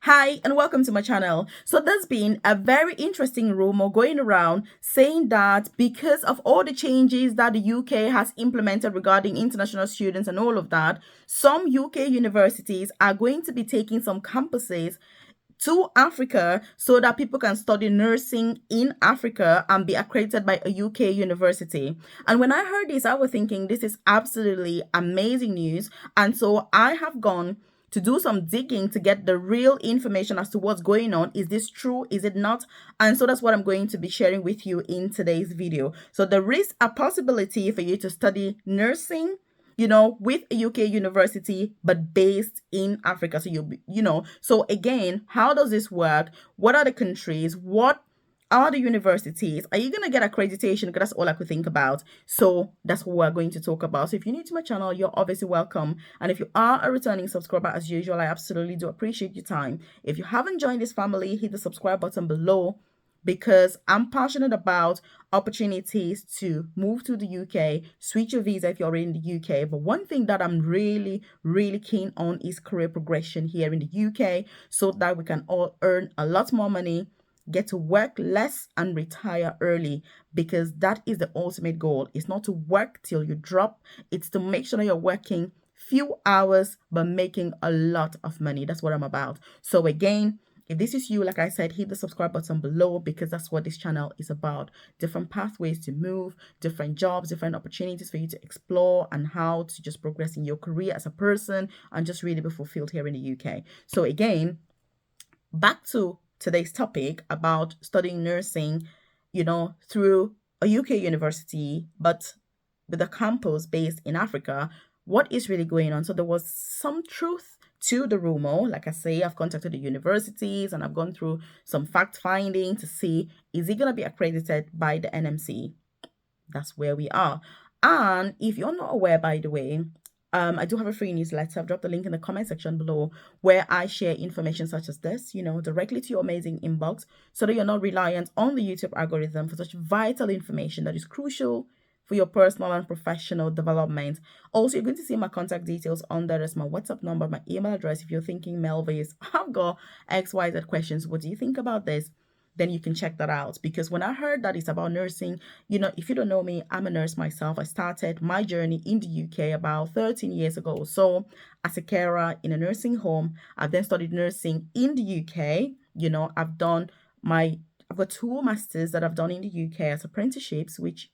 Hi and welcome to my channel. So there's been a very interesting rumor going around saying that because of all the changes that the UK has implemented regarding international students and all of that, some UK universities are going to be taking some campuses to Africa so that people can study nursing in Africa and be accredited by a UK university. And when I heard this, I was thinking this is absolutely amazing news. And so I have gone to do some digging to get the real information as to what's going on. Is this true? Is it not? And so that's what I'm going to be sharing with you in today's video. So there is a possibility for you to study nursing, with a UK university, but based in Africa. So so again, how does this work? What are the countries? What are the universities? Are you going to get accreditation? Because that's all I could think about. So that's what we're going to talk about. So if you're new to my channel, you're obviously welcome. And if you are a returning subscriber, as usual, I absolutely do appreciate your time. If you haven't joined this family, hit the subscribe button below because I'm passionate about opportunities to move to the UK, switch your visa if you're already in the UK. But one thing that I'm really, really keen on is career progression here in the UK so that we can all earn a lot more money, get to work less and retire early, because that is the ultimate goal. It's not to work till you drop. It's to make sure that you're working few hours but making a lot of money. That's what I'm about. So again, if this is you, like I said, hit the subscribe button below because that's what this channel is about. Different pathways to move, different jobs, different opportunities for you to explore, and how to just progress in your career as a person and just really be fulfilled here in the UK. So again, back to today's topic about studying nursing, through a UK university, but with a campus based in Africa. What is really going on? So there was some truth to the rumor. Like I say, I've contacted the universities and I've gone through some fact finding to see, is it going to be accredited by the NMC? That's where we are. And if you're not aware, by the way, I do have a free newsletter. I've dropped the link in the comment section below where I share information such as this, directly to your amazing inbox so that you're not reliant on the YouTube algorithm for such vital information that is crucial for your personal and professional development. Also, you're going to see my contact details on there. There's my WhatsApp number, my email address. If you're thinking, Melvis, I've got XYZ questions. What do you think about this? Then you can check that out. Because when I heard that it's about nursing, if you don't know me, I'm a nurse myself. I started my journey in the UK about 13 years ago. So as a carer in a nursing home, I've then studied nursing in the UK. I've got 2 masters that I've done in the UK as apprenticeships, which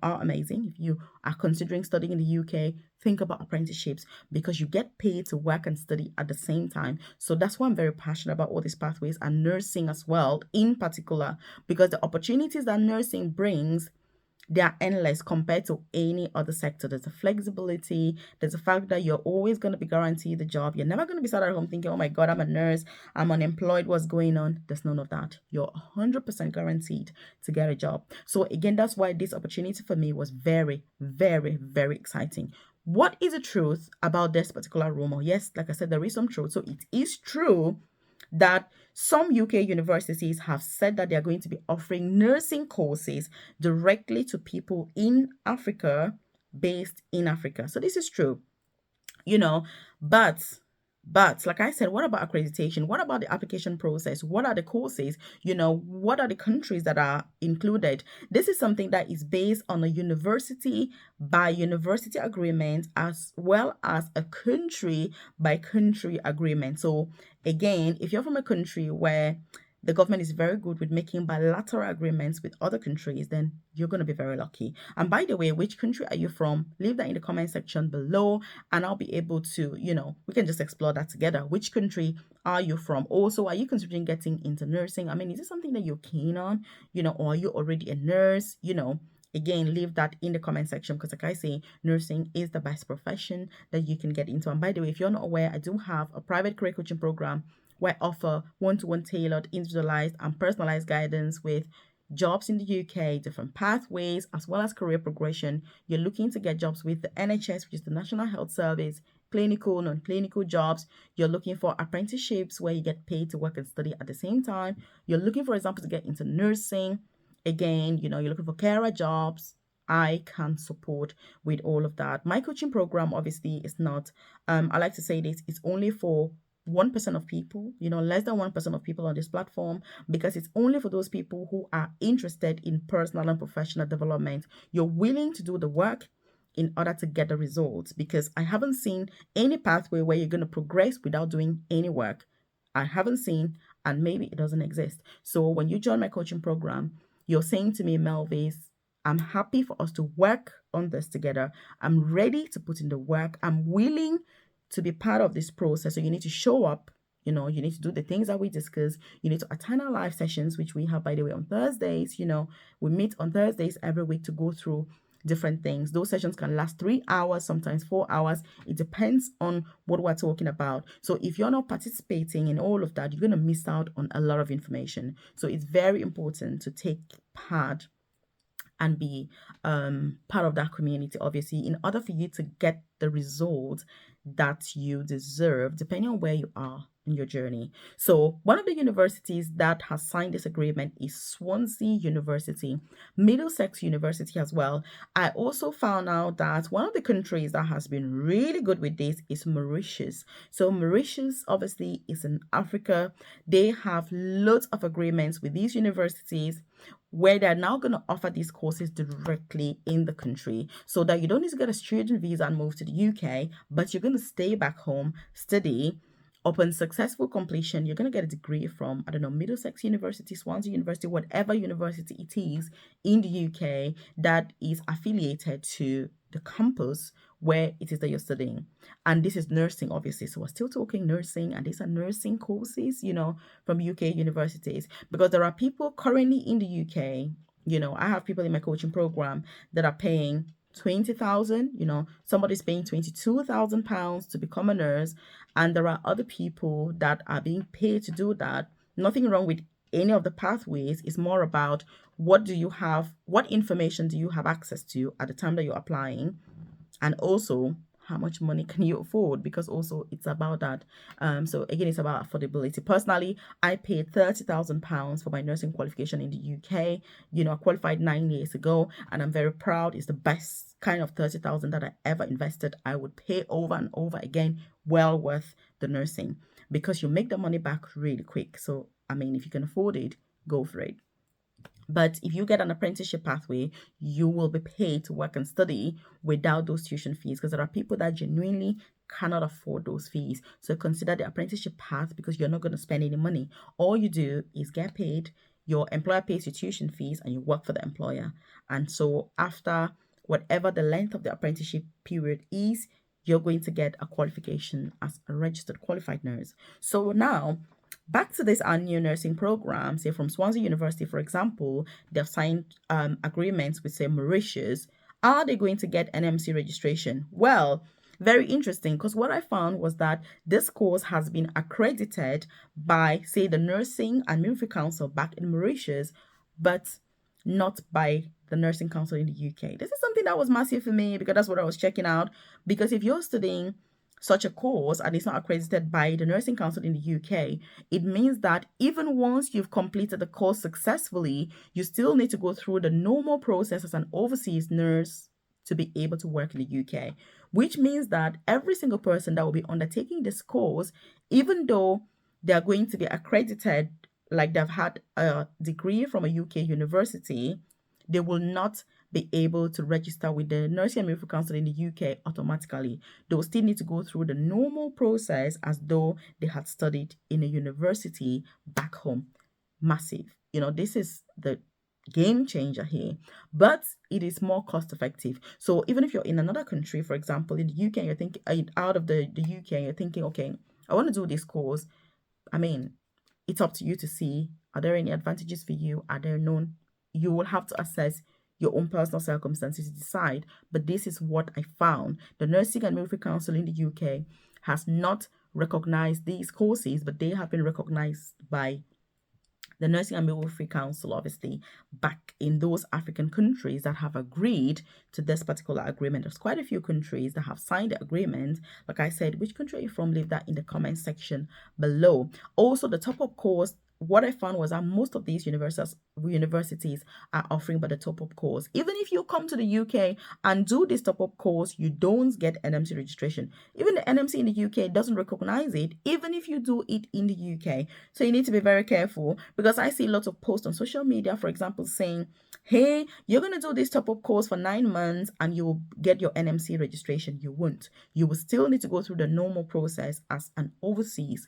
are amazing. If you are considering studying in the UK, think about apprenticeships because you get paid to work and study at the same time. So that's why I'm very passionate about all these pathways and nursing as well, in particular, because the opportunities that nursing brings, they are endless compared to any other sector. There's a flexibility. There's a fact that you're always going to be guaranteed the job. You're never going to be sat at home thinking, oh my God, I'm a nurse, I'm unemployed, what's going on? There's none of that. You're 100% guaranteed to get a job. So again, that's why this opportunity for me was very, very, very exciting. What is the truth about this particular rumor? Yes, like I said, there is some truth. So it is true that some UK universities have said that they are going to be offering nursing courses directly to people in Africa, based in Africa. So this is true, you know, but like I said, what about accreditation? What about the application process? What are the courses? What are the countries that are included? This is something that is based on a university by university agreement as well as a country by country agreement. So again, if you're from a country where the government is very good with making bilateral agreements with other countries, then you're going to be very lucky. And by the way, which country are you from? Leave that in the comment section below and I'll be able to, we can just explore that together. Which country are you from? Also, are you considering getting into nursing? I mean, is it something that you're keen on, or are you already a nurse? Again, leave that in the comment section because, like I say, nursing is the best profession that you can get into. And by the way, if you're not aware, I do have a private career coaching program where I offer one-to-one tailored, individualized, and personalized guidance with jobs in the UK, different pathways, as well as career progression. You're looking to get jobs with the NHS, which is the National Health Service, clinical, non-clinical jobs. You're looking for apprenticeships where you get paid to work and study at the same time. You're looking, for example, to get into nursing. Again, you're looking for carer jobs. I can support with all of that. My coaching program obviously is not, I like to say this, it's only for 1% of people, less than 1% of people on this platform, because it's only for those people who are interested in personal and professional development. You're willing to do the work in order to get the results, because I haven't seen any pathway where you're going to progress without doing any work. I haven't seen, and maybe it doesn't exist. So when you join my coaching program, you're saying to me, Melvis, I'm happy for us to work on this together. I'm ready to put in the work. I'm willing to be part of this process. So you need to show up. You need to do the things that we discuss. You need to attend our live sessions, which we have, by the way, on Thursdays. We meet on Thursdays every week to go through different things. Those sessions can last 3 hours, sometimes 4 hours. It depends on what we're talking about. So if you're not participating in all of that, you're going to miss out on a lot of information. So it's very important to take part and be part of that community, obviously, in order for you to get the results that you deserve, depending on where you are in your journey. So one of the universities that has signed this agreement is Swansea University, Middlesex University as well. I also found out that one of the countries that has been really good with this is Mauritius. So Mauritius obviously is in Africa. They have lots of agreements with these universities where they're now going to offer these courses directly in the country, so that you don't need to get a student visa and move to the UK, but you're going to stay back home, study. Upon successful completion, you're going to get a degree from, I don't know, Middlesex University, Swansea University, whatever university it is in the UK that is affiliated to the campus where it is that you're studying. And this is nursing, obviously. So we're still talking nursing, and these are nursing courses, from UK universities, because there are people currently in the UK. I have people in my coaching program that are paying 20,000, somebody's paying 22,000 pounds to become a nurse, and there are other people that are being paid to do that. Nothing wrong with any of the pathways. It's more about what information do you have access to at the time that you're applying, and also how much money can you afford, because also it's about that. So again, it's about affordability. Personally, I paid £30,000 for my nursing qualification in the UK. I qualified 9 years ago, and I'm very proud. It's the best kind of 30,000 that I ever invested. I would pay over and over again. Well worth the nursing, because you make the money back really quick. So if you can afford it, go for it. But if you get an apprenticeship pathway, you will be paid to work and study without those tuition fees, because there are people that genuinely cannot afford those fees. So consider the apprenticeship path, because you're not going to spend any money. All you do is get paid, your employer pays your tuition fees, and you work for the employer. And so after whatever the length of the apprenticeship period is, you're going to get a qualification as a registered qualified nurse. So now, back to this, our new nursing program, say from Swansea University, for example, they've signed agreements with, say, Mauritius. Are they going to get NMC registration? Well, very interesting, because what I found was that this course has been accredited by, say, the Nursing and Midwifery Council back in Mauritius, but not by the Nursing Council in the UK. This is something that was massive for me, because that's what I was checking out. Because if you're studying such a course and it's not accredited by the Nursing Council in the UK, it means that even once you've completed the course successfully, you still need to go through the normal process as an overseas nurse to be able to work in the UK, which means that every single person that will be undertaking this course, even though they are going to be accredited, like they've had a degree from a UK university, they will not be able to register with the Nursing and Midwifery Council in the UK automatically. They will still need to go through the normal process as though they had studied in a university back home. Massive. This is the game changer here, but it is more cost effective. So even if you're in another country, for example, in the UK, you're thinking out of the UK, you're thinking, okay, I want to do this course. It's up to you to see, are there any advantages for you? Are there none? You will have to assess your own personal circumstances to decide. But this is what I found. The Nursing and Midwifery Council in the UK has not recognized these courses, but they have been recognized by the Nursing and Midwifery Council, obviously, back in those African countries that have agreed to this particular agreement. There's quite a few countries that have signed the agreement. Like I said, which country are you from? Leave that in the comment section below. Also, the top-up course what I found was that most of these universities are offering but the top-up course. Even if you come to the UK and do this top-up course, you don't get NMC registration. Even the NMC in the UK doesn't recognize it, even if you do it in the UK. So you need to be very careful, because I see lots of posts on social media, for example, saying, hey, you're going to do this top-up course for 9 months and you'll get your NMC registration. You won't. You will still need to go through the normal process as an overseas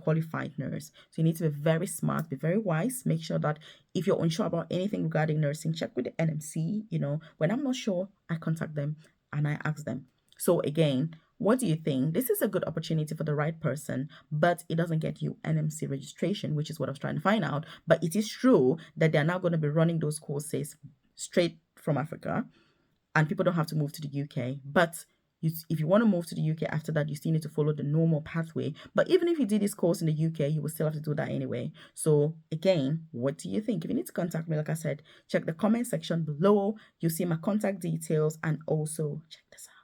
qualified nurse. So you need to be very smart, be very wise. Make sure that if you're unsure about anything regarding nursing, check with the NMC. When I'm not sure, I contact them and I ask them. So again, what do you think? This is a good opportunity for the right person, but it doesn't get you NMC registration, which is what I was trying to find out. But it is true that they're now going to be running those courses straight from Africa, and people don't have to move to the UK. But if you want to move to the UK after that, you still need to follow the normal pathway. But even if you did this course in the UK, you will still have to do that anyway. So again, what do you think? If you need to contact me, like I said, check the comment section below. You'll see my contact details, and also check this out.